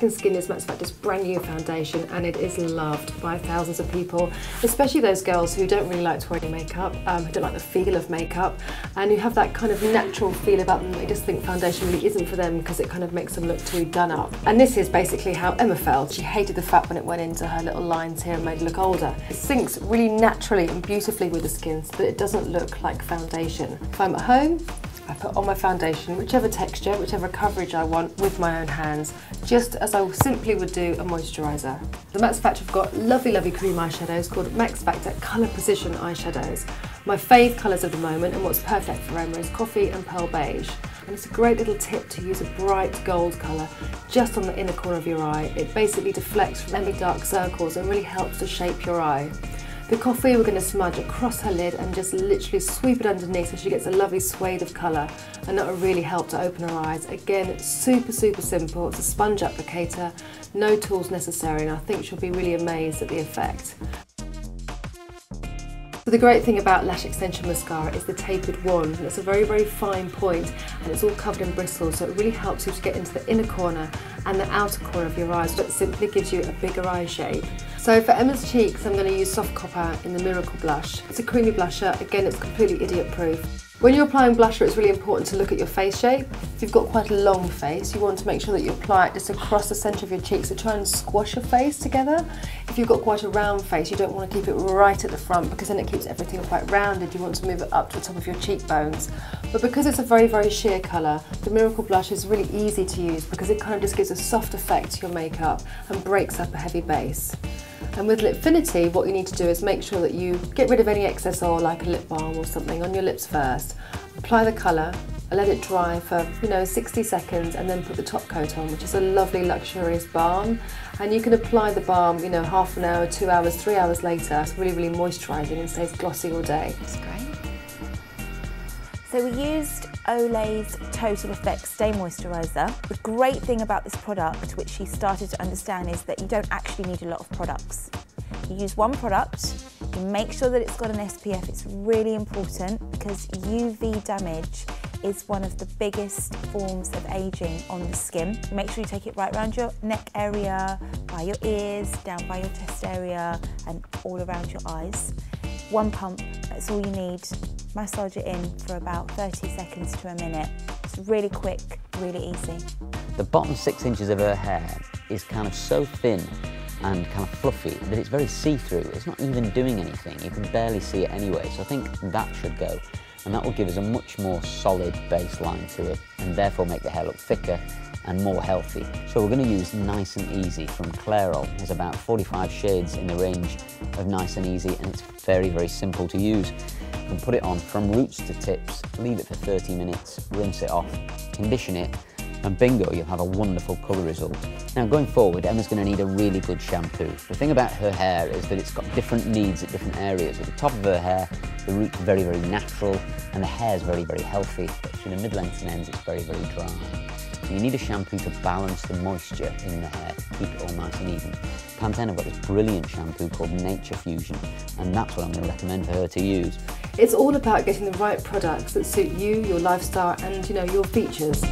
Back in Skin is Max Factor's brand new foundation, and it is loved by thousands of people, especially those girls who don't really like to wear any makeup, who don't like the feel of makeup, and who have that kind of natural feel about them. They just think foundation really isn't for them because it kind of makes them look too done up. And this is basically how Emma felt. She hated the fact when it went into her little lines here and made her look older. It syncs really naturally and beautifully with the skin so that it doesn't look like foundation. If I'm at home, I put on my foundation, whichever texture, whichever coverage I want, with my own hands, just as I simply would do a moisturiser. The Max Factor have got lovely, lovely cream eyeshadows called Max Factor Colour Precision eyeshadows. My fave colours at the moment, and what's perfect for Emma, is coffee and pearl beige. And it's a great little tip to use a bright gold colour just on the inner corner of your eye. It basically deflects from any dark circles and really helps to shape your eye. The coffee we're going to smudge across her lid and just literally sweep it underneath so she gets a lovely swathe of colour, and that will really help to open her eyes. Again, it's super simple. It's a sponge applicator, no tools necessary, and I think she'll be really amazed at the effect. So the great thing about Lash Extension Mascara is the tapered wand. It's a very fine point, and it's all covered in bristles, so it really helps you to get into the inner corner and the outer corner of your eyes, but it simply gives you a bigger eye shape. So for Emma's cheeks, I'm going to use Soft Copper in the Miracle Blush. It's a creamy blusher. Again, it's completely idiot proof. When you're applying blusher, it's really important to look at your face shape. If you've got quite a long face, you want to make sure that you apply it just across the centre of your cheeks to try and squash your face together. If you've got quite a round face, you don't want to keep it right at the front because then it keeps everything quite rounded. You want to move it up to the top of your cheekbones. But because it's a very sheer colour, the Miracle Blush is really easy to use because it kind of just gives a soft effect to your makeup and breaks up a heavy base. And with Lipfinity, what you need to do is make sure that you get rid of any excess oil, like a lip balm or something, on your lips first. Apply the colour, let it dry for 60 seconds, and then put the top coat on, which is a lovely luxurious balm. And you can apply the balm half an hour, 2 hours, 3 hours later. It's really moisturising and stays glossy all day. That's great. So we used Olay's Total Effects Day Moisturiser. The great thing about this product, which she started to understand, is that you don't actually need a lot of products. You use one product, you make sure that it's got an SPF. It's really important because UV damage is one of the biggest forms of ageing on the skin. Make sure you take it right around your neck area, by your ears, down by your chest area, and all around your eyes. One pump, that's all you need. Massage it in for about 30 seconds to a minute. It's really quick, really easy. The bottom 6 inches of her hair is kind of so thin and kind of fluffy that it's very see-through. It's not even doing anything. You can barely see it anyway. So I think that should go. And that will give us a much more solid baseline to it and therefore make the hair look thicker and more healthy. So we're going to use Nice and Easy from Clairol. There's about 45 shades in the range of Nice and Easy, and it's very simple to use. You can put it on from roots to tips, leave it for 30 minutes, rinse it off, condition it, and bingo, you'll have a wonderful colour result. Now going forward, Emma's going to need a really good shampoo. The thing about her hair is that it's got different needs at different areas. At the top of her hair, the roots are very natural, and the hair is very healthy. But through the mid-lengths and ends, it's very dry. So you need a shampoo to balance the moisture in the hair, keep it all nice and even. Pantene have got this brilliant shampoo called Nature Fusion, and that's what I'm going to recommend for her to use. It's all about getting the right products that suit you, your lifestyle, and your features.